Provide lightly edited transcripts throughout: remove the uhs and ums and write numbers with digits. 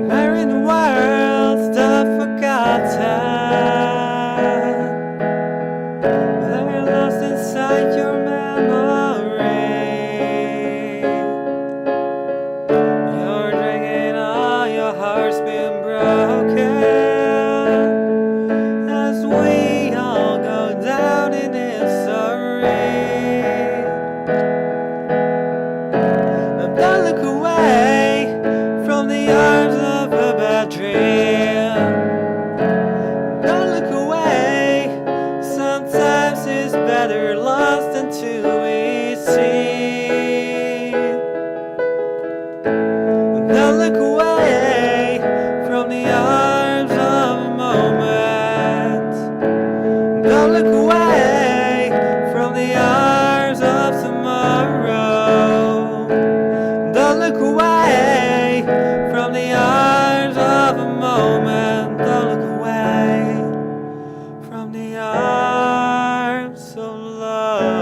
Where in the world's the forgotten? They're lost inside your memory. You're drinking all your heart's been broken as we all go down in history. Don't look away from the arms of a bad dream. Don't look away, sometimes it's better lost than to be seen. Don't look away from the arms of a moment. Don't look away from the arms of tomorrow. Don't look away from the arms of a moment. Don't look away from the arms of love.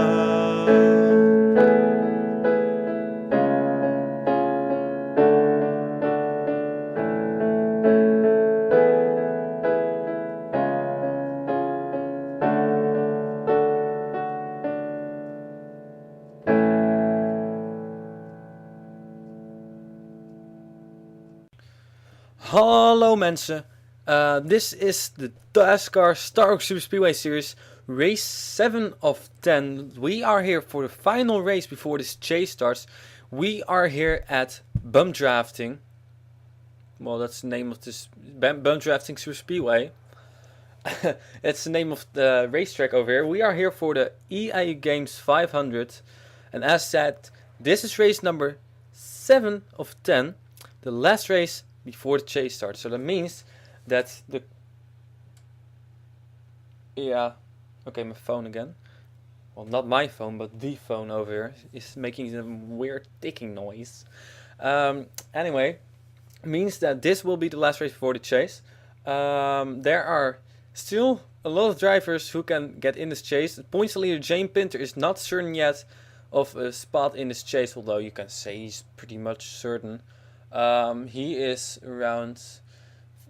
Hallo mensen, this is the Dascar Star Wars Super Speedway Series, race 7 of 10. We are here for the final race before this chase starts. We are here at Bump Drafting. Well, that's the name of this Bump Drafting Super Speedway. It's the name of the racetrack over here. We are here for the EA Games 500. And as said, this is race number 7 of 10. The last race before the chase starts. So that means that my phone again. Well, not my phone, but the phone over here is making a weird ticking noise. Anyway, means that this will be the last race before the chase. There are still a lot of drivers who can get in this chase. The points leader Jane Pinter is not certain yet of a spot in this chase, although you can say he's pretty much certain. He is around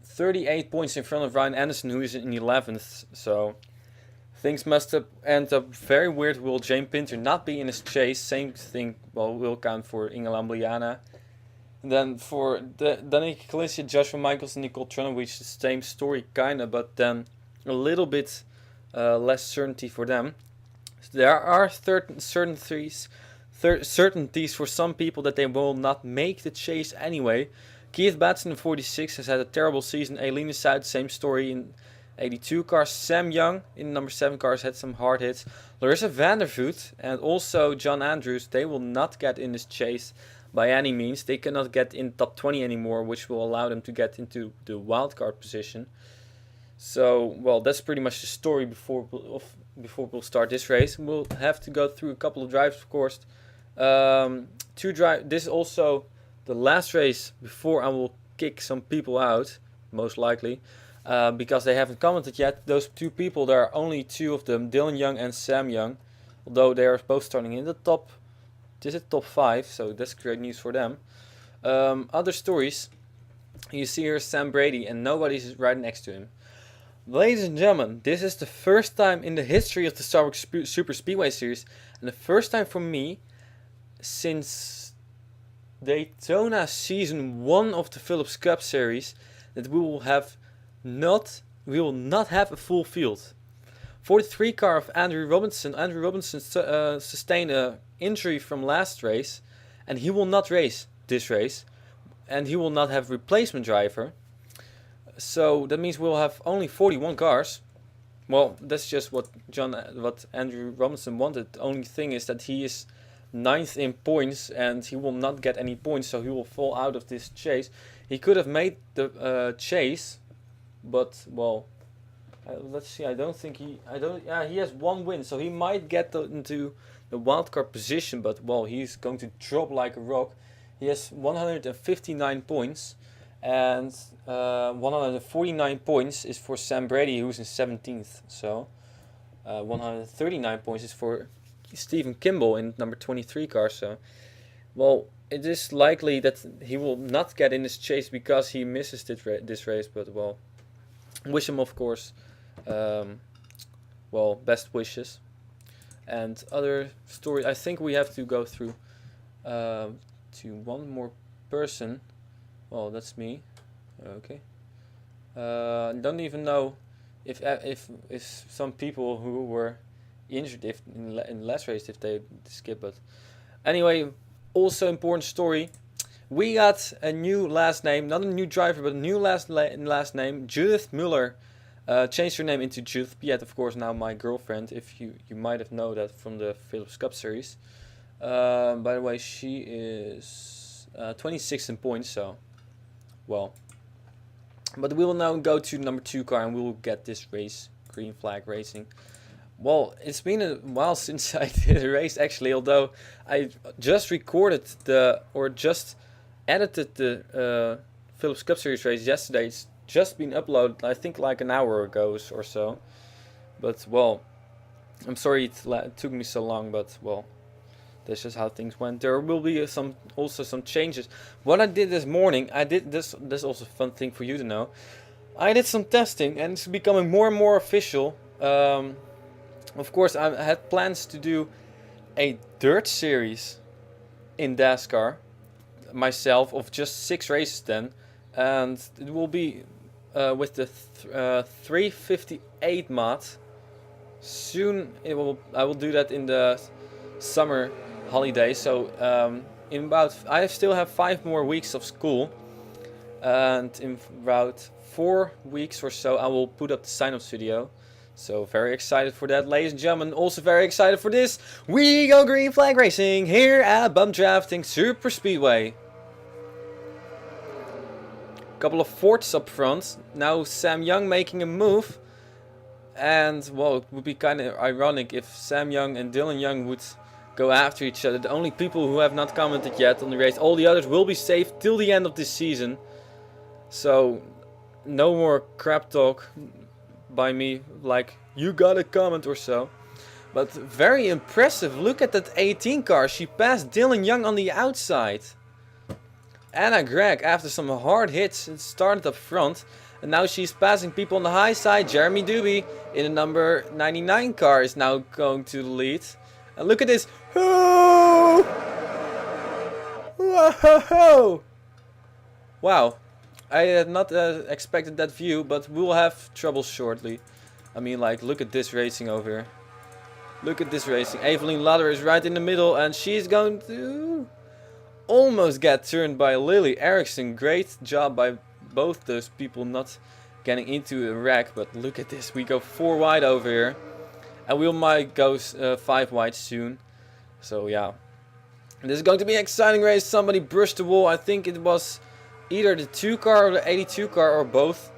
38 points in front of Ryan Anderson, who is in 11th. So things must end up very weird. Will Jane Pinter not be in his chase? Same thing will count for Inge Lambliana. And then for Danica Kalicia, Joshua Michaels, and Nicole Trunowich, the same story kinda, but then a little bit less certainty for them. So there are certainties for some people that they will not make the chase anyway. Keith Batson in 46 has had a terrible season. Aileen South, same story in 82 cars. Sam Young in number 7 cars had some hard hits. Larissa Vandervoot and also John Andrews, they will not get in this chase by any means. They cannot get in top 20 anymore, which will allow them to get into the wildcard position. So, well, that's pretty much the story before we'll start this race. We'll have to go through a couple of drives, of course. This is also the last race before I will kick some people out, most likely, because they haven't commented yet. Those two people, there are only two of them, Dylan Young and Sam Young, although they are both starting in the top 5, so that's great news for them. Other stories, you see here Sam Brady and nobody's right next to him. Ladies and gentlemen, this is the first time in the history of the Star Wars Super Speedway Series, and the first time for me since Daytona Season 1 of the Phillips Cup Series that we will not have a full field. 43 car of Andrew Robinson. Andrew Robinson sustained an injury from last race, and he will not race this race, and he will not have replacement driver. So that means we'll have only 41 cars. Well, that's just what Andrew Robinson wanted. The only thing is that he is 9th in points, and he will not get any points, so he will fall out of this chase. He could have made the chase, but well, let's see. He has 1 win, so he might get into the wildcard position. But well, he's going to drop like a rock. He has 159 points, and 149 points is for Sam Brady, who's in 17th. So 139 points is for Stephen Kimball in number 23 car. So, well, it is likely that he will not get in this chase because he misses this race. But, well, wish him, of course, well, best wishes. And other story, I think we have to go through to one more person. Well, that's me. Okay. Don't even know if some people who were injured if in last race if they skip. But anyway, also important story. We got a new last name, not a new driver, but a new last name. Judith Muller changed her name into Judith Piet, of course, now my girlfriend. If you might have known that from the Philips Cup series. By the way, she is 26 in points, so well. But we will now go to number 2 car and we will get this race, Green Flag Racing. Well, it's been a while since I did a race actually, although I just recorded just edited the Philips Cup Series race yesterday. It's just been uploaded, I think like an hour ago or so. But well, I'm sorry it took me so long, but well, that's just how things went. There will be also some changes. What I did this morning, I did this is also a fun thing for you to know. I did some testing and it's becoming more and more official. Of course, I had plans to do a dirt series in Dascar myself of just 6 races then, and it will be with the 358 mod. Soon I will do that in the summer holiday. So I still have 5 more weeks of school, and in about 4 weeks or so I will put up the sign-up video. So very excited for that, ladies and gentlemen. Also very excited for this. We go Green Flag Racing here at Bump Drafting Super Speedway. Couple of Fords up front. Now Sam Young making a move. And well, it would be kind of ironic if Sam Young and Dylan Young would go after each other. The only people who have not commented yet on the race. All the others will be safe till the end of this season. So no more crap talk by me like you gotta comment or so. But very impressive. Look at that 18 car. She passed Dylan Young on the outside. Anna Gregg, after some hard hits, started up front. And now she's passing people on the high side. Jeremy Doobie in the number 99 car is now going to the lead. And look at this. Oh! Whoa! Wow. I had not expected that view, but we'll have trouble shortly. I mean, like, look at this racing over here. Look at this racing. Evelyn Ladder is right in the middle, and she's going to almost get turned by Lily Erickson. Great job by both those people not getting into a wreck. But look at this. We go 4 wide over here. And we might go 5 wide soon. So, yeah. This is going to be an exciting race. Somebody brushed the wall. I think it was either the 2 car or the 82 car or both.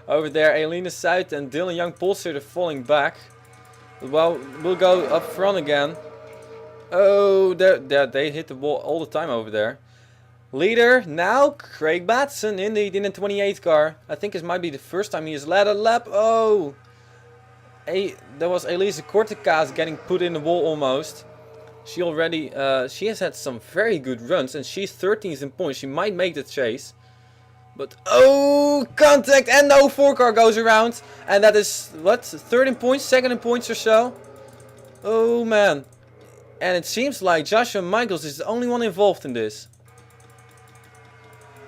Over there, Elena South and Dylan Young Polster are falling back. Well, we'll go up front again. Oh, they hit the wall all the time over there. Leader now, Craig Batson in the 28 car. I think this might be the first time he has led a lap. Oh, there was Elisa Cortecas getting put in the wall almost. She has had some very good runs, and she's 13th in points. She might make the chase. But, oh, contact, and no 4 car goes around. And that is, what, 3rd in points, 2nd in points or so. Oh, man. And it seems like Joshua Michaels is the only one involved in this.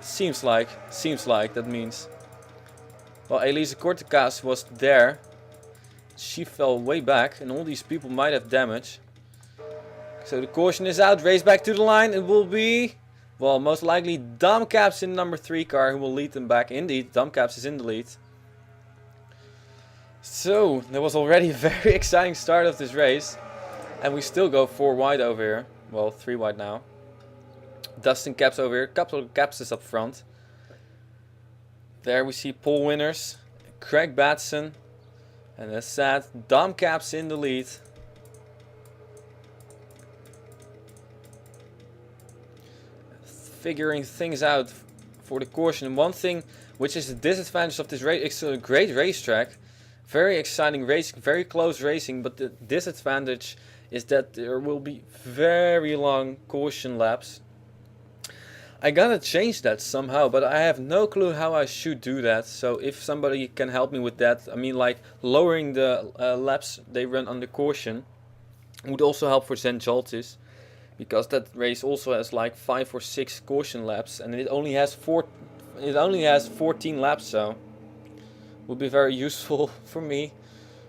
Seems like, that means. Well, Elisa Cortecas was there. She fell way back, and all these people might have damage. So the caution is out, race back to the line. It will be, well, most likely Domcaps in number 3 car who will lead them back. Indeed, Domcaps is in the lead. So, there was already a very exciting start of this race. And we still go 4 wide over here. Well, 3 wide now. Dustin Caps over here. Couple of Caps is up front. There we see pole winners. Craig Batson. And as said, Domcaps in the lead. Figuring things out for the caution. And one thing which is the disadvantage of this race, it's a great racetrack. Very exciting racing, very close racing, but the disadvantage is that there will be very long caution laps. I gotta change that somehow, but I have no clue how I should do that. So if somebody can help me with that, I mean, like lowering the laps they run under caution would also help for Zen Jaltis, because that race also has like 5 or 6 caution laps, and it only has 14 laps, so it would be very useful for me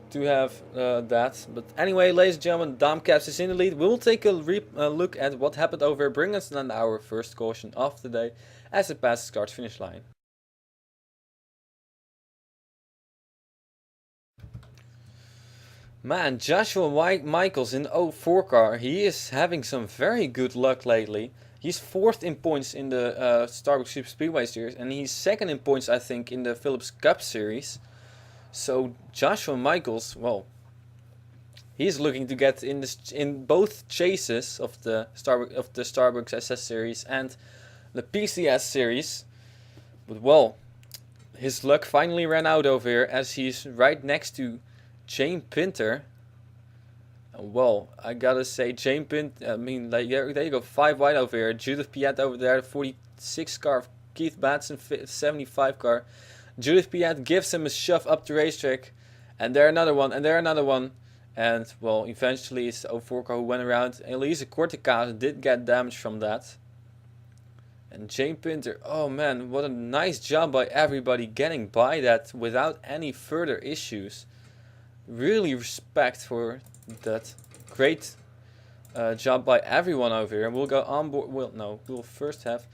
to have that. But anyway, ladies and gentlemen, Damcaps is in the lead. We'll take a look at what happened over here, bring us on our first caution of the day as it passes start finish line. Man, Joshua Michaels in the 04 car, he is having some very good luck lately. He's 4th in points in the Starbucks Super Speedway Series, and he's 2nd in points, I think, in the Phillips Cup Series. So Joshua Michaels, well, he's looking to get in both chases of the Starbucks SS Series and the PCS Series. But well, his luck finally ran out over here as he's right next to Jane Pinter. Well, I gotta say, Jane Pinter, I mean, like, there you go, 5 wide over here. Judith Piat over there, 46 car, Keith Batson, 75 car. Judith Piat gives him a shove up the racetrack, and there another one, and there another one. And, well, eventually it's the 04 car who went around. Elise Cortica did get damage from that. And Jane Pinter, oh man, what a nice job by everybody getting by that without any further issues. Really respect for that. Great job by everyone over here. We'll go on board. Well, no, we'll first have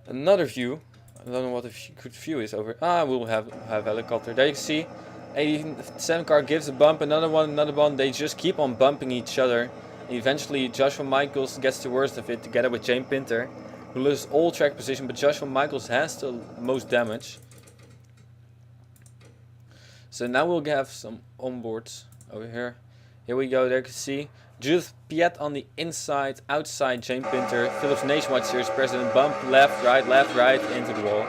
another view. I don't know what a good view is over. We'll have helicopter. There you can see 87 car gives a bump, another one. They just keep on bumping each other. Eventually Joshua Michaels gets the worst of it together with Jane Pinter, who loses all track position, but Joshua Michaels has the most damage. So now we'll have some onboards over here. Here we go, there you can see Judith Piat on the inside, outside Jane Pinter, Phillips Nationwide Series president, bump left, right, into the wall.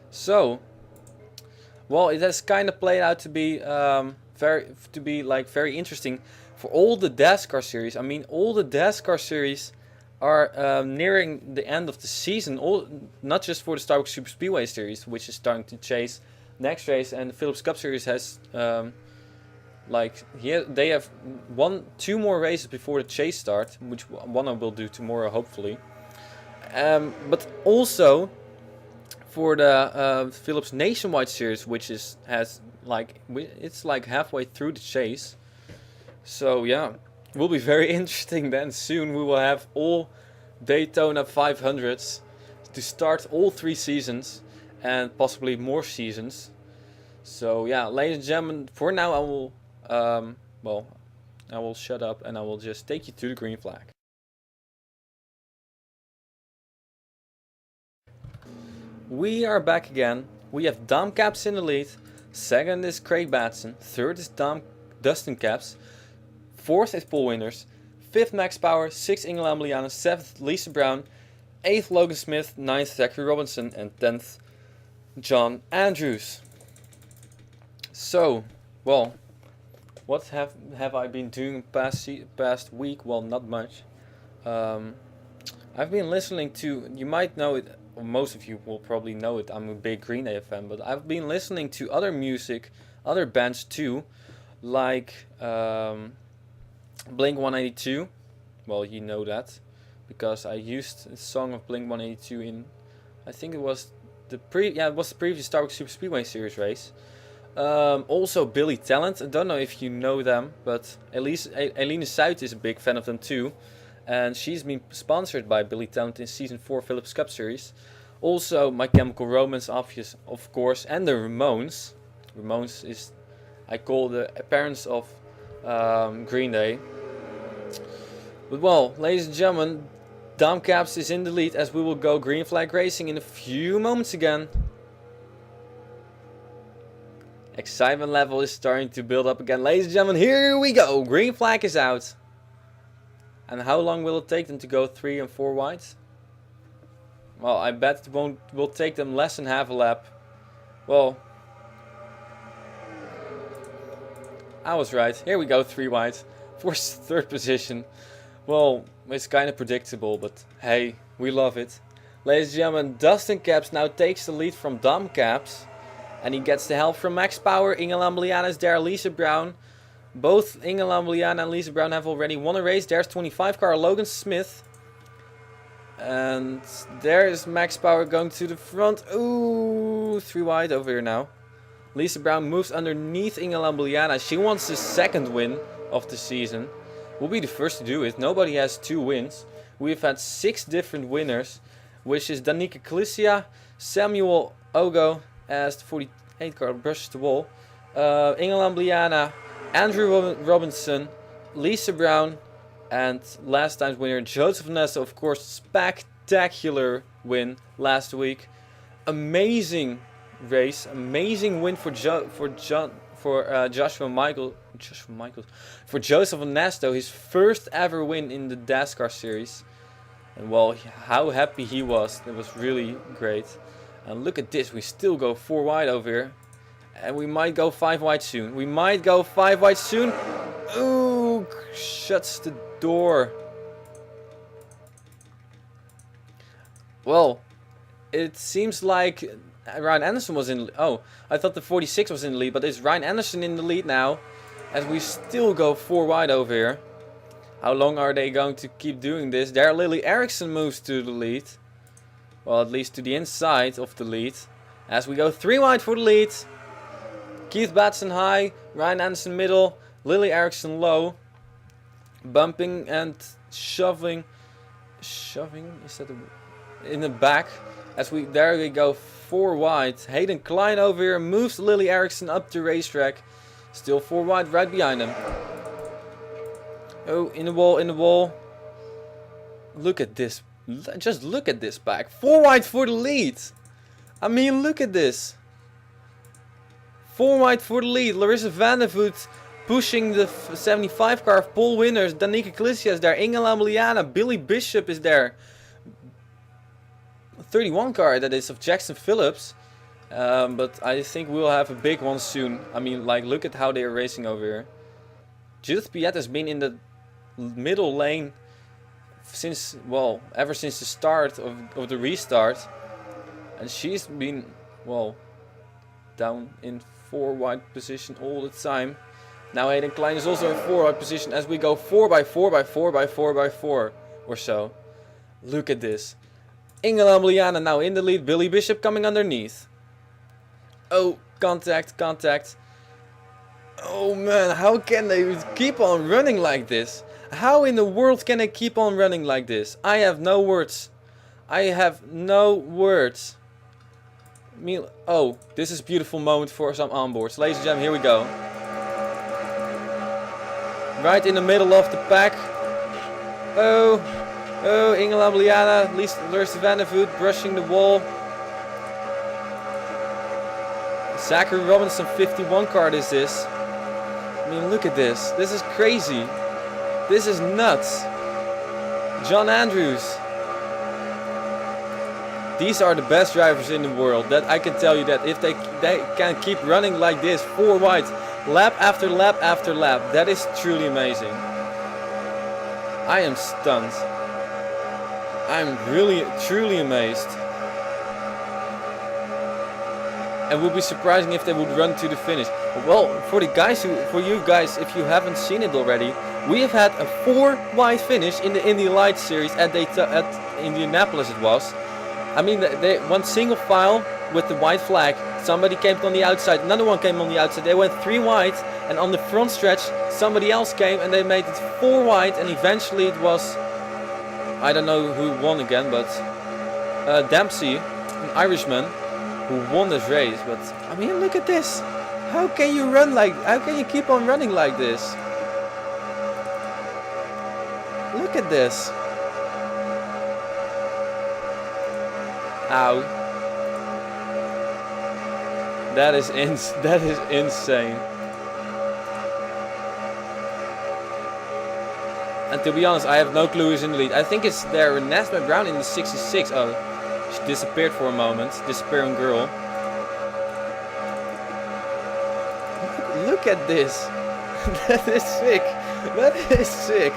So, well, it has kind of played out to be very interesting for all the Dascar series. I mean, all the Dascar series are nearing the end of the season. Not just for the Starbucks Super Speedway Series, which is starting to chase next race, and the Phillips Cup Series has they have 2 more races before the chase start, which one I will do tomorrow, hopefully. But also for the Phillips Nationwide Series, which it's like halfway through the chase. So yeah, will be very interesting then. Soon we will have all Daytona 500s to start all 3 seasons and possibly more seasons. So yeah, ladies and gentlemen, for now I will shut up and I will just take you to the green flag. We are back again. We have Dom Caps in the lead. 2nd is Craig Batson. 3rd is Dustin Caps. 4th is Paul Winters. 5th Max Power. 6th Ingela Ameliana. 7th Lisa Brown. 8th Logan Smith. 9th Zachary Robinson. And 10th John Andrews. So, well, what have I been doing past week? Well, not much. I've been listening to, you might know it, or most of you will probably know it, I'm a big Green Day fan, but I've been listening to other music, other bands too, like Blink-182. Well, you know that, because I used a song of Blink-182 in, I think it was the previous Starbucks Super Speedway Series race. Also Billy Talent, I don't know if you know them, but Eline Zuid is a big fan of them too. And she's been sponsored by Billy Talent in Season 4 Phillips Cup Series. Also My Chemical Romance, obvious, of course, and the Ramones. Ramones is, I call the parents of Green Day. But well, ladies and gentlemen, Dom Caps is in the lead as we will go green flag racing in a few moments again. Excitement level is starting to build up again. Ladies and gentlemen, here we go. Green flag is out. And how long will it take them to go 3 and 4 wide? Well, I bet it will take them less than half a lap. Well, I was right. Here we go, 3 wide. For 3rd position. Well, it's kind of predictable, but hey, we love it. Ladies and gentlemen, Dustin Caps now takes the lead from Dom Caps. And he gets the help from Max Power. Inge Lambliana is there, Lisa Brown. Both Inge Lambliana and Lisa Brown have already won a race. There's 25 car Logan Smith. And there is Max Power going to the front. Ooh, 3 wide over here now. Lisa Brown moves underneath Inge Lambliana. She wants the 2nd win of the season. Will be the first to do it. Nobody has 2 wins. We've had 6 different winners, which is Danica Calicia, Samuel Ogo as the 48 car brushes the wall, Inge Lambliana, Andrew Robinson, Lisa Brown, and last time's winner Joseph Nessa. Of course, spectacular win last week. Amazing race, amazing win for Joshua Michaels, for Joseph Ernesto, his first ever win in the Dascar series. And well, how happy he was. It was really great. And look at this, we still go 4 wide over here. And we might go 5 wide soon. We might go 5 wide soon. Ooh, shuts the door. Well, it seems like Ryan Anderson was in... Oh, I thought the 46 was in the lead, but it's Ryan Anderson in the lead now. As we still go 4 wide over here. How long are they going to keep doing this? There, Lily Eriksson moves to the lead. Well, at least to the inside of the lead. As we go 3 wide for the lead. Keith Batson high, Ryan Anderson middle, Lily Eriksson low. Bumping and shoving. Shoving? Is that in the back? As we, there we go 4 wide. Hayden Klein over here moves Lily Eriksson up the racetrack. Still 4 wide right behind him. Oh, in the wall, in the wall. Look at this. Just look at this back. 4 wide for the lead. I mean, look at this. 4 wide for the lead. Larissa Vandervoot pushing the 75 car of pole winners. Danica Calicia is there. Inge Lambliana. Billy Bishop is there. 31 car, that is, of Jackson Phillips. But I think we'll have a big one soon. I mean, like, look at how they are racing over here. Judith Piet has been in the middle lane since, well, ever since the start of the restart. And she's been, well, down in 4 wide position all the time. Now Hayden Klein is also in 4 wide position as we go 4 by 4 by 4 by 4 by 4 or so. Look at this. Inge Lambliana now in the lead. Billy Bishop coming underneath. Oh, contact, contact. Oh man, how can they keep on running like this? How in the world can they keep on running like this? I have no words. I have no words. Oh, this is a beautiful moment for some onboards. Ladies and gentlemen, here we go. Right in the middle of the pack. Oh, oh, Inge Lambliana, Larissa Vandervoot brushing the wall. Zachary Robinson 51 car this is. I mean, look at this. This is crazy. This is nuts. John Andrews. These are the best drivers in the world. That I can tell you that if they can keep running like this, 4 wide, lap after lap after lap, that is truly amazing. I am stunned. I'm really, truly amazed. And would be surprising if they would run to the finish. Well, for you guys, if you haven't seen it already, we have had a 4 wide finish in the Indy Lights series at Indianapolis. It was. I mean, they went single file with the white flag. Somebody came on the outside, another one came on the outside. They went 3 wide, and on the front stretch, somebody else came and they made it 4 wide. And eventually, it was, I don't know who won again, but Dempsey, an Irishman, who won this race. But I mean, look at this. How can you run like? How can you keep on running like this? Look at this. Ow. That is insane. And to be honest, I have no clue who's in the lead. I think it's their Nesma Brown in the 66. Oh, she disappeared for a moment. Disappearing girl. Look at this. That is sick. That is sick.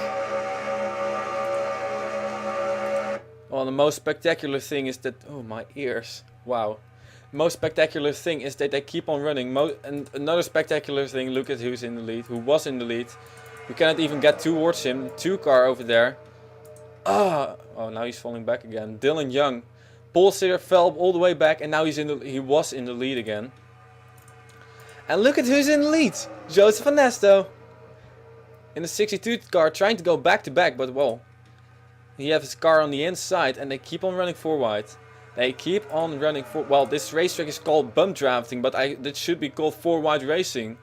Well, the most spectacular thing is that... Oh, my ears. Wow. The most spectacular thing is that they keep on running. And another spectacular thing, look at who's in the lead. Who was in the lead. We cannot even get towards him. 2-car over there. Oh, now he's falling back again. Dylan Young. Paul Sitter fell all the way back and now he was in the lead again. And look at who's in the lead. Joseph Ernesto. In the 62 car trying to go back to back, but well. He has his car on the inside and they keep on running 4 wide. They keep on running 4. Well, this racetrack is called bump drafting, but that should be called 4 wide racing.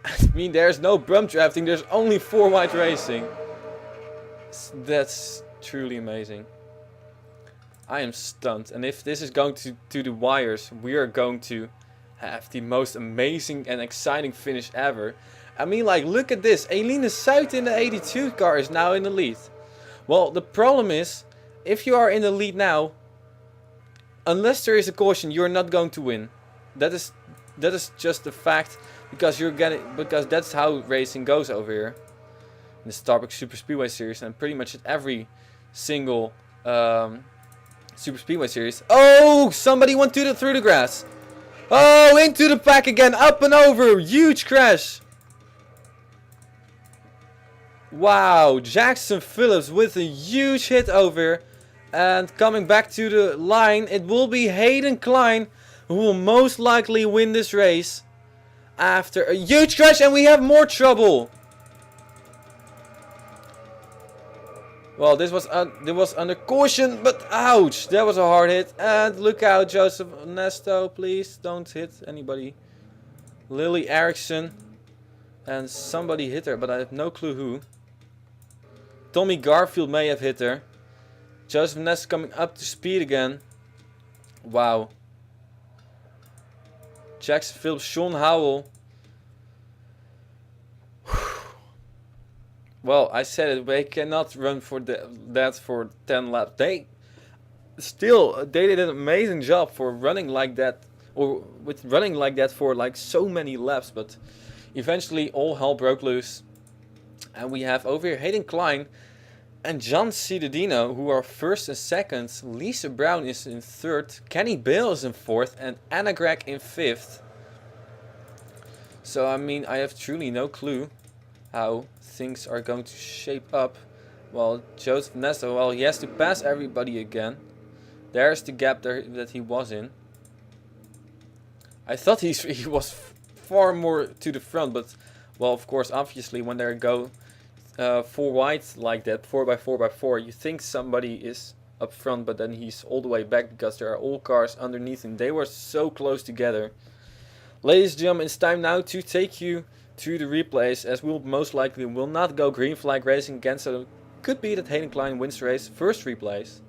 I mean, there's no bump drafting, there's only 4 wide racing. That's truly amazing. I am stunned. And if this is going to the wires, we are going to have the most amazing and exciting finish ever. I mean, like, look at this. Eline Suit in the 82 car is now in the lead. Well, the problem is, if you are in the lead now, unless there is a caution, you're not going to win. That is just a fact, because that's how racing goes over here in the Starbucks Super Speedway Series, and pretty much at every single Super Speedway Series. Oh, somebody went through the grass. Oh, into the pack again, up and over, huge crash. Wow, Jackson Phillips with a huge hit over here. And coming back to the line, it will be Hayden Klein who will most likely win this race. After a huge crash, and we have more trouble. Well, this was under caution, but ouch, that was a hard hit. And look out, Joseph Ernesto, please don't hit anybody. Lily Erickson. And somebody hit her, but I have no clue who. Tommy Garfield may have hit her. Joseph Ernesto coming up to speed again. Wow. Jackson Phillips, Sean Howell. Well, I said it, they cannot run for that for 10 laps. They did an amazing job for running like that, or with running like that for like so many laps, but eventually all hell broke loose. And we have over here Hayden Klein and John Ciudadino, who are first and second. Lisa Brown is in third. Kenny Bale is in fourth. And Anna Gregg in fifth. So, I mean, I have truly no clue how things are going to shape up. Well, Joseph Ernesto, well, he has to pass everybody again. There's the gap there that he was in. I thought he was far more to the front, but, well, of course, obviously, when they go 4 wide like that, 4x4x4, you think somebody is up front, but then he's all the way back because there are all cars underneath him. They were so close together. Ladies and gentlemen, it's time now to take you to the replays, as we'll most likely will not go green flag racing again, so it could be that Hayden Klein wins the race. First replays.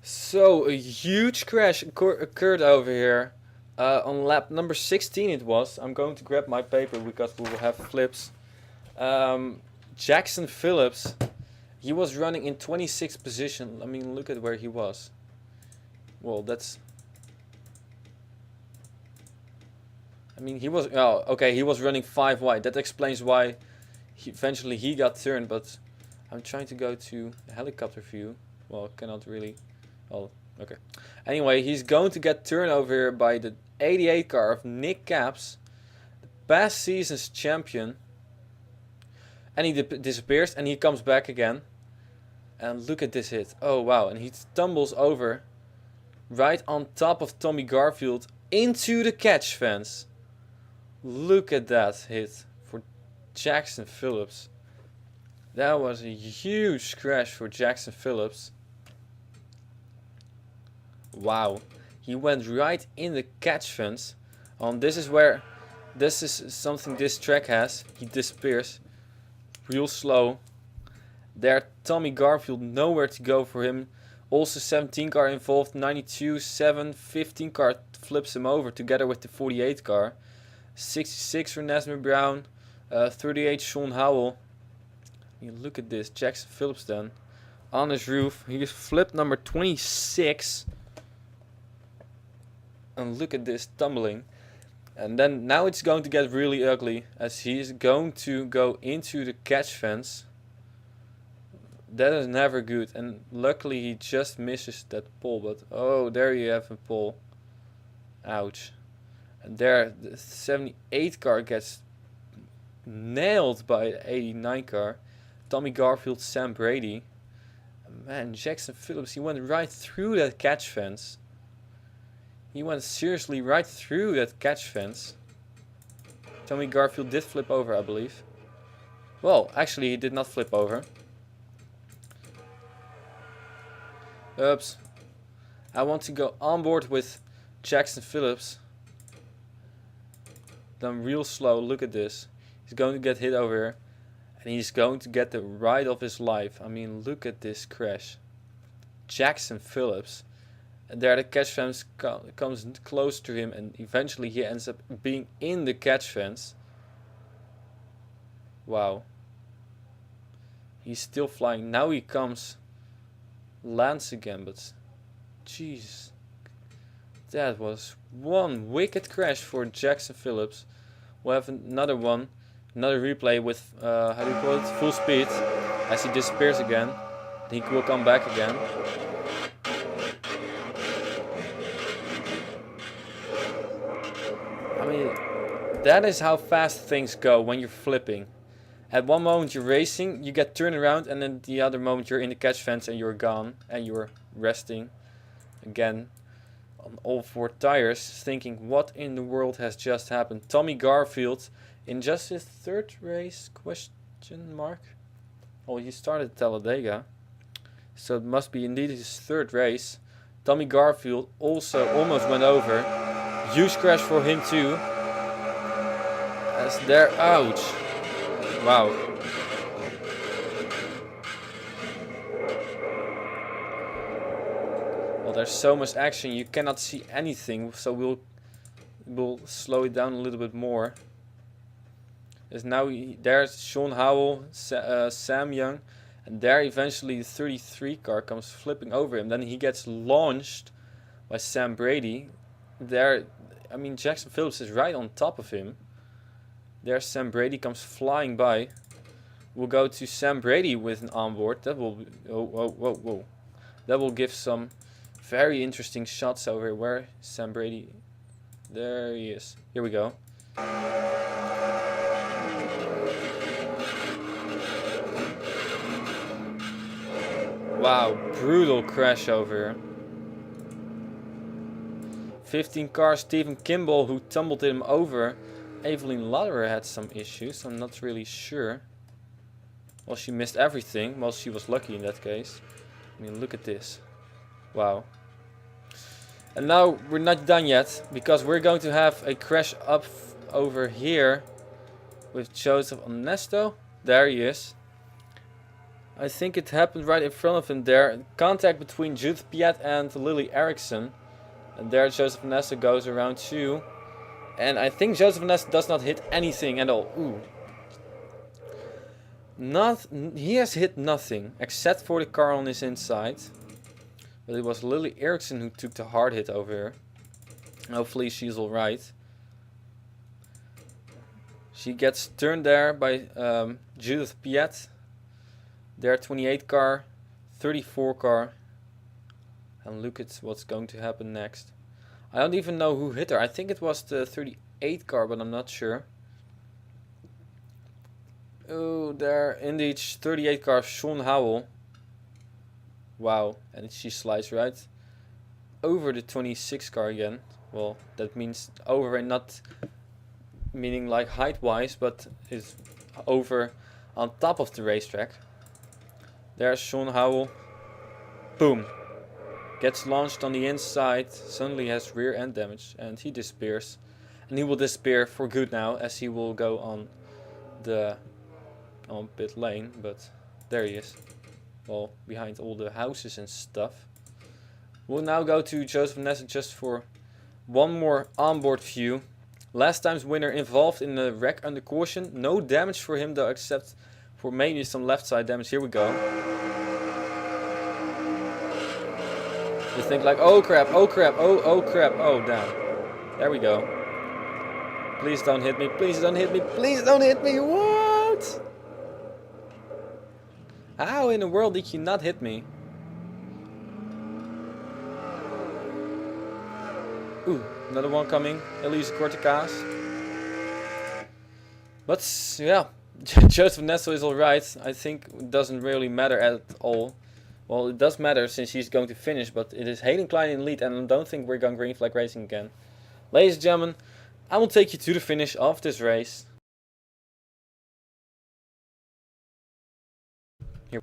So a huge crash occurred over here. On lap number 16 it was. I'm going to grab my paper because we will have flips. Jackson Phillips, he was running in 26th position. I mean, look at where he was. Well, that's... I mean, he was... Oh, okay, he was running 5 wide. That explains why eventually he got turned, but I'm trying to go to the helicopter view. Well, cannot really... Oh, okay. Anyway, he's going to get turned over here by the 88 car of Nick Capps, the past season's champion. And he disappears and he comes back again. And look at this hit. Oh, wow. And he stumbles over right on top of Tommy Garfield into the catch fence. Look at that hit for Jackson Phillips. That was a huge crash for Jackson Phillips. Wow, he went right in the catch fence. This is something this track has. He disappears real slow. There, Tommy Garfield, nowhere to go for him. Also 17 car involved, 92, 7, 15 car flips him over together with the 48 car. 66 for Nesmith Brown. 38 Sean Howell. You look at this. Jackson Phillips then. On his roof. He is flip number 26. And look at this tumbling. And then now it's going to get really ugly, as he is going to go into the catch fence. That is never good, and luckily he just misses that pole, but oh, there you have a pole. Ouch. And there the 78 car gets nailed by the 89 car. Tommy Garfield, Sam Brady. Man, Jackson Phillips, he went right through that catch fence. He went seriously right through that catch fence. Tommy Garfield did flip over, I believe. Well, actually he did not flip over. Oops. I want to go on board with Jackson Phillips. Done real slow, look at this. He's going to get hit over here. And he's going to get the ride of his life. I mean, look at this crash. Jackson Phillips. And there the catch fence comes close to him, and eventually he ends up being in the catch fence. Wow. He's still flying. Now he comes, lands again, but jeez. That was one wicked crash for Jackson Phillips. We'll have another one, another replay with, how do you call it, full speed, as he disappears again. He will come back again. I mean, that is how fast things go when you're flipping. At one moment you're racing, you get turned around, and then the other moment you're in the catch fence and you're gone, and you're resting again on all four tires, thinking what in the world has just happened. Tommy Garfield in just his third race, question mark? Oh, he started at Talladega, so it must be indeed his third race. Tommy Garfield also almost went over. Huge crash for him too. As there, ouch. Wow. Well, there's so much action, you cannot see anything, so we'll slow it down a little bit more. As now there's Sean Howell, Sam Young, and there eventually the 33 car comes flipping over him. Then he gets launched by Sam Brady. There, I mean, Jackson Phillips is right on top of him. There Sam Brady comes flying by. We'll go to Sam Brady with an onboard. That will, whoa. That will give some very interesting shots over here. Where Sam Brady? There he is. Here we go. Wow, brutal crash over here. 15 car Stephen Kimball, who tumbled him over. Evelyn Lutterer had some issues, I'm not really sure. Well, she missed everything. Well, she was lucky in that case. I mean, look at this. Wow. And now we're not done yet, because we're going to have a crash up over here with Joseph Onesto. There he is. I think it happened right in front of him there. Contact between Judith Piet and Lily Erickson. And there Joseph Onesto goes around too. And I think Joseph Onesto does not hit anything at all. Ooh. He has hit nothing except for the car on his inside. But it was Lily Erickson who took the hard hit over here. Hopefully she's alright. She gets turned there by Judith Piet. There 28 car, 34 car. And look at what's going to happen next. I don't even know who hit her. I think it was the 38 car, but I'm not sure. Oh, there indeed 38 car, Sean Howell. Wow, and she slides right over the 26 car again. Well, that means over, and not meaning like height wise, but is over on top of the racetrack. There's Sean Howell. Boom. Gets launched on the inside, suddenly has rear end damage, and he disappears. And he will disappear for good now, as he will go on the pit lane, but there he is. Well, behind all the houses and stuff. We'll now go to Joseph Onesto just for one more onboard view. Last time's winner involved in the wreck under caution. No damage for him though, except for maybe some left side damage. Here we go. You think like, oh crap, oh crap, oh crap, oh damn. There we go. Please don't hit me, please don't hit me, please don't hit me. What? How in the world did you not hit me? Ooh, another one coming. Elise Corticas. But yeah, Joseph Nesso is alright. I think it doesn't really matter at all. Well, it does matter since he's going to finish, but it is Hayden Klein in lead, and I don't think we're going green flag racing again. Ladies and gentlemen, I will take you to the finish of this race. Here.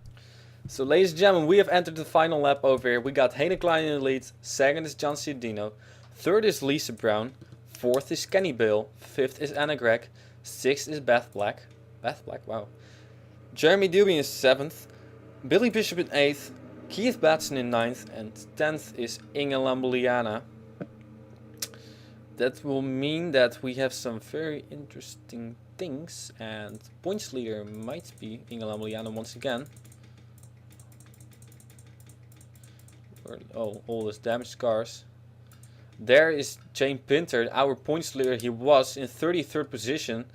So ladies and gentlemen, we have entered the final lap over here. We got Hayden Klein in the lead, second is John Ciudino, third is Lisa Brown, fourth is Kenny Bale, fifth is Anna Gregg, sixth is Beth Black. Beth Black, wow. Jeremy Dubin is seventh, Billy Bishop in 8th, Keith Batson in 9th, and 10th is Inge Lambuliana. That will mean that we have some very interesting things, and points leader might be Inge Lambuliana once again. Oh, all those damage scars. There is Jane Pinter, our points leader. He was in 33rd position.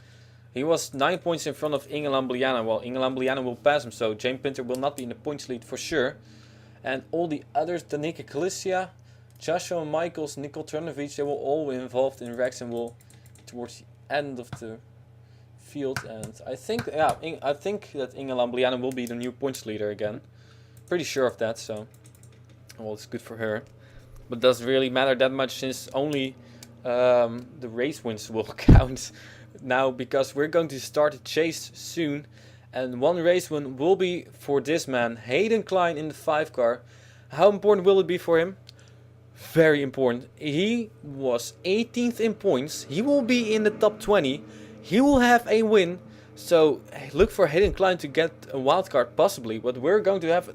He was 9 points in front of Inge Lambuliana. Well, Inge Lambuliana will pass him, so Jane Pinter will not be in the points lead for sure. And all the others, Danica Kalicia, Joshua Michaels, Nicole Tranovic, they will all be involved in wrecks and will towards the end of the field. And I think, yeah, I think that Inge Lambuliana will be the new points leader again. Pretty sure of that, so well, it's good for her. But it doesn't really matter that much since only the race wins will count now, because we're going to start a chase soon, and one race win will be for this man, Hayden Klein, in the 5 car. How important will it be for him? Very important. He was 18th in points. He will be in the top 20. He will have a win. So look for Hayden Klein to get a wild card possibly, but we're going to have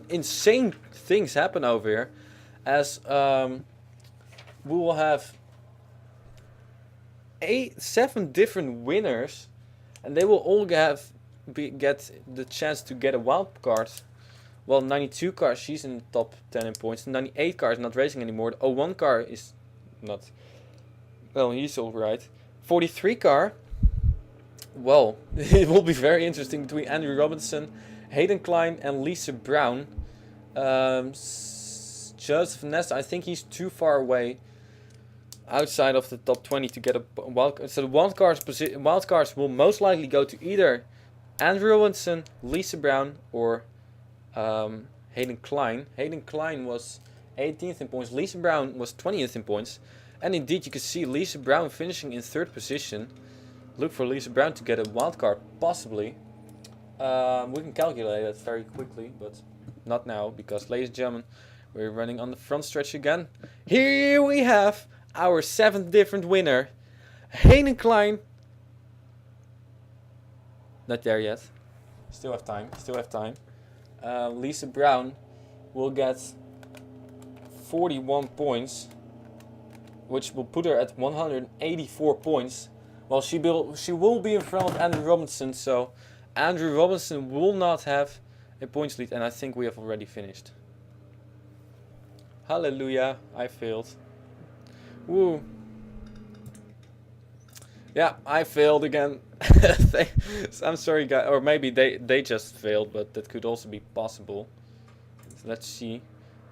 insane things happen over here, as we will have 7 different winners, and they will all get the chance to get a wild card. Well, 92 car, she's in the top 10 in points. 98 car is not racing anymore. The 01 car is not. Well, he's alright. 43 car. Well, it will be very interesting between Andrew Robinson, Hayden Klein, and Lisa Brown. Joseph Ness, I think he's too far away outside of the top 20 to get a wild card. So the wild cards will most likely go to either Andrew Robinson, Lisa Brown, or Hayden Klein. Hayden Klein was 18th in points. Lisa Brown was 20th in points. And indeed, you can see Lisa Brown finishing in 3rd position. Look for Lisa Brown to get a wild card, possibly. We can calculate that very quickly, but not now, because, ladies and gentlemen, we're running on the front stretch again. Here we have our 7th different winner, Hayden Klein. Not there yet. Still have time. Still have time. Lisa Brown will get 41 points, which will put her at 184 points. Well, she will be in front of Andrew Robinson, so Andrew Robinson will not have a points lead, and I think we have already finished. Hallelujah, I failed. Woo. Yeah, I failed again. I'm sorry, guys. Or maybe they just failed, but that could also be possible. So let's see.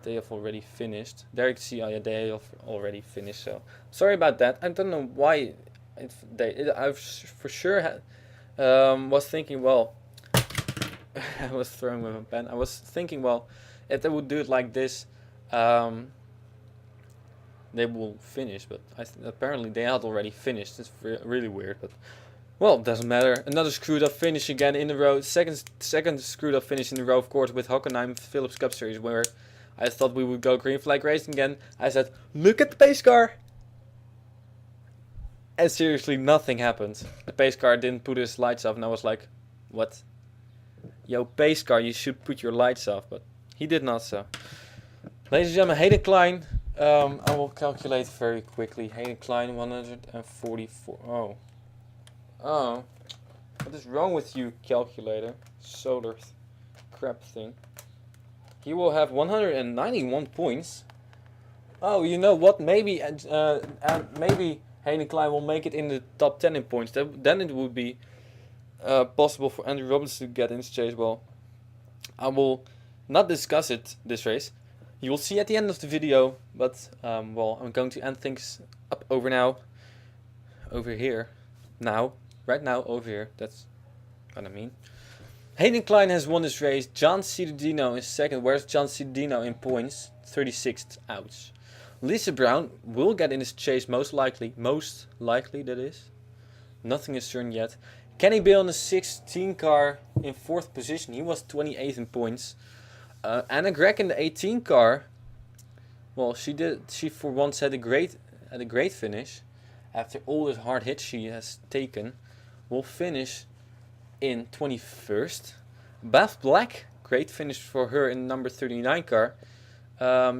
They have already finished. There you can see, oh yeah, they have already finished. So sorry about that. I don't know why. I for sure was thinking, well, I was throwing with a pen. I was thinking, well, if they would do it like this, they will finish, but apparently they had already finished. It's really weird, but well, it doesn't matter. Another screwed up finish again in a row. Second screwed up finish in a row, of course, with Hockenheim Phillips Cup Series, where I thought we would go green flag racing again. I said, look at the pace car, and seriously, nothing happened. The pace car didn't put his lights off, and I was like, what? Yo, pace car, you should put your lights off, but he did not so. Ladies and gentlemen, Hayden Klein I will calculate very quickly. Hayden Klein 144. Oh. Oh. What is wrong with you, calculator? Solar crap thing. He will have 191 points. Oh, you know what? Maybe maybe Hayden Klein will make it in the top 10 in points. Then it would be possible for Andrew Robinson to get in this chase. Well, I will not discuss it this race. You will see at the end of the video. But well, I'm going to end things up over here, right now over here. That's what I mean. Hayden Klein has won this race. John Ciudadino is second. Where's John Ciudadino in points? 36th. Ouch. Lisa Brown will get in this chase most likely. Most likely, that is. Nothing is certain yet. Kenny Bale in the 16 car in 4th position. He was 28th in points. Anna Gregg in the 18 car. Well, she for once had a great finish. After all this hard hits she has taken. Will finish in 21st. Beth Black, great finish for her in number 39 car.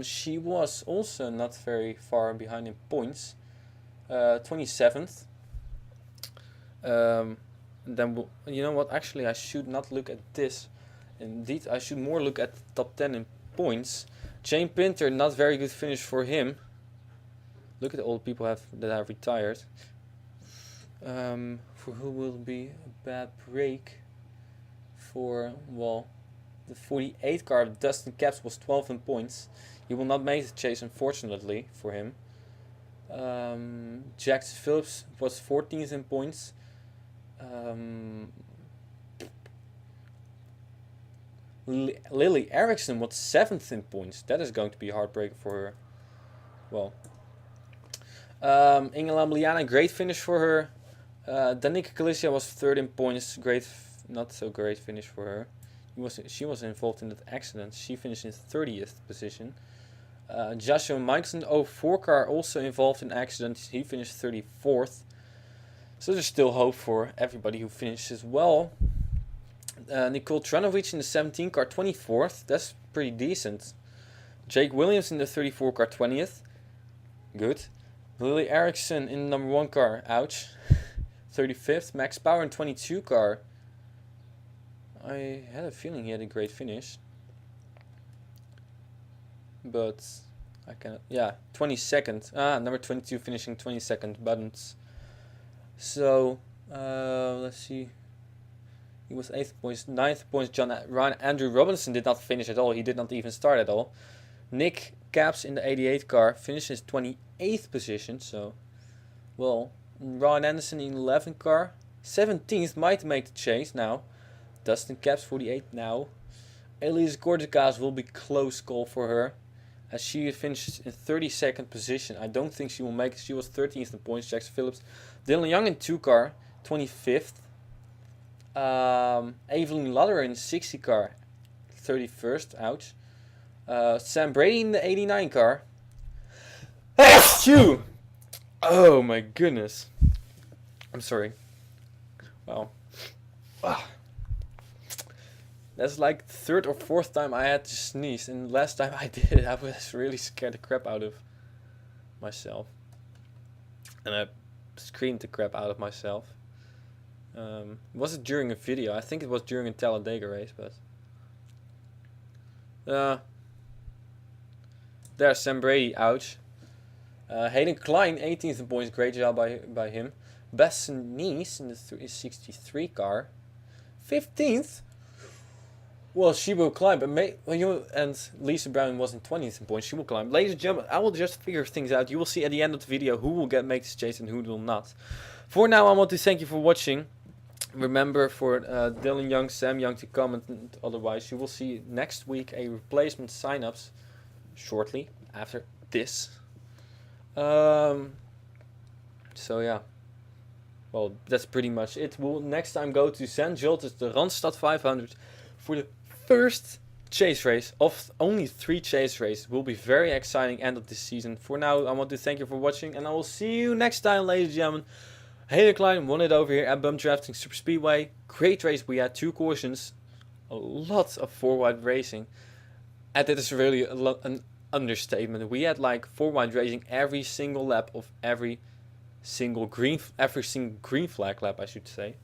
She was also not very far behind in points. 27th. Then you know what? Actually, I should not look at this. Indeed, I should more look at the top 10 in points. Jane Pinter, not very good finish for him. Look at all the people that have retired. For who will be a bad break? For, well, the 48 car of Dustin Capps was 12 in points. He will not make the chase, unfortunately, for him. Jax Phillips was 14th in points. Lily Erickson was 7th in points. That is going to be a heartbreaker for her. Well, Ingela Liana, great finish for her. Danica Galicia was 3rd in points. Not so great finish for her. She was involved in that accident. She finished in 30th position. Joshua Mikeson, 04 car, also involved in accident. He finished 34th. So there's still hope for everybody who finishes well. Nicole Tranovic in the 17 car, 24th. That's pretty decent. Jake Williams in the 34 car, 20th. Good. Lily Erickson in the number 1 car. Ouch. 35th. Max Power in 22 car. I had a feeling he had a great finish. But I cannot. Yeah, 22nd. Number 22 finishing 22nd. Buttons. So, let's see. He was 8th points. 9th points. Andrew Robinson did not finish at all. He did not even start at all. Nick Capps in the 88 car finishes 28th position. So, well, Ryan Anderson in 11 car. 17th might make the chase now. Dustin Capps 48 now. Elise Gordikas will be close call for her, as she finished in 32nd position. I don't think she will make it. She was 13th in points. Jackson Phillips. Dylan Young in 2 car, 25th. Evelyn Lutter in 60 car, 31st. Ouch. Sam Brady in the 89 car. Phew! Oh my goodness. I'm sorry. Wow. That's like the 3rd or 4th time I had to sneeze, and the last time I did it, I was really scared the crap out of myself. And I screamed the crap out of myself. Was it during a video? I think it was during a Talladega race, but... there's Sam Brady, ouch. Hayden Klein, 18th in points, great job by him. Bess Nice in the 63 car, 15th. Well, she will climb, but and Lisa Brown was in 20th in points. She will climb. Ladies and gentlemen, I will just figure things out. You will see at the end of the video who will make this chase and who will not. For now, I want to thank you for watching. Remember for Dylan Young, Sam Young to comment, and otherwise you will see next week a replacement sign-ups shortly after this. So yeah. Well, that's pretty much it. We'll next time go to St. Joltis, the Randstad 500, for the first chase race of only 3 chase races. Will be very exciting end of this season. For now, I want to thank you for watching, and I will see you next time, ladies and gentlemen. Hayden Klein won it over here at Bum Drafting Super Speedway. Great race. We had 2 cautions, a lot of 4-wide racing, and it is really understatement. We had like 4 wide racing every single lap of every single green flag lap, I should say.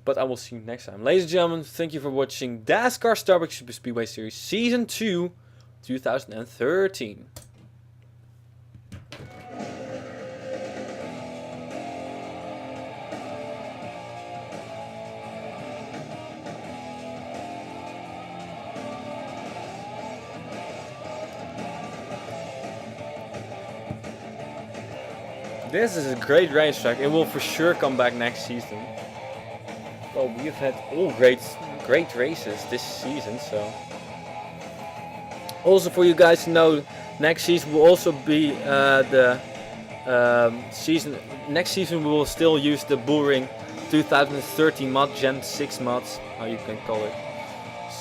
But I will see you next time. Ladies and gentlemen, thank you for watching Dascar Starbucks Super Speedway Series Season 2, 2013. This is a great racetrack. It will for sure come back next season. Well, we've had all great races this season, so. Also for you guys to know, next season will also be the season. Next season we will still use the Bullring 2013 mod, Gen 6 mods, how you can call it.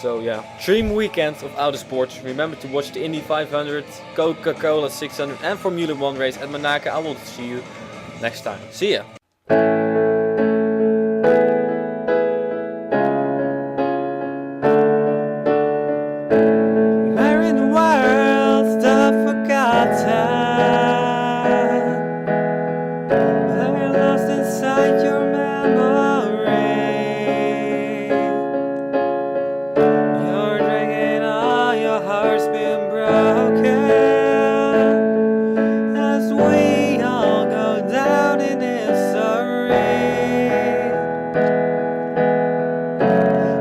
So yeah, dream weekend of Autosports. Remember to watch the Indy 500, Coca-Cola 600 and Formula 1 race at Monaco. I will see you next time. See ya! Where in the world's the forgotten? They're lost inside your memory. You're drinking all your heart's been broken as we all go down in history.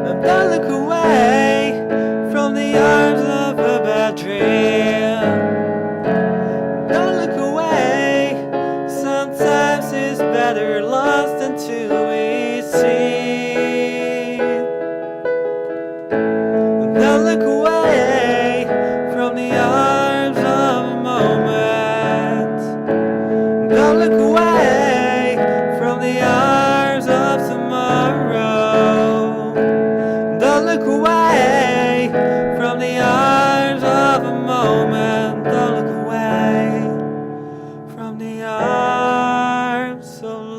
But don't look away from the arms of a bad dream. Don't look away, sometimes it's better lost than to be seen. Don't look away from the arms of a moment. Don't look away from the arms of tomorrow. Don't look away from the arms of a moment. Don't look away from the arms of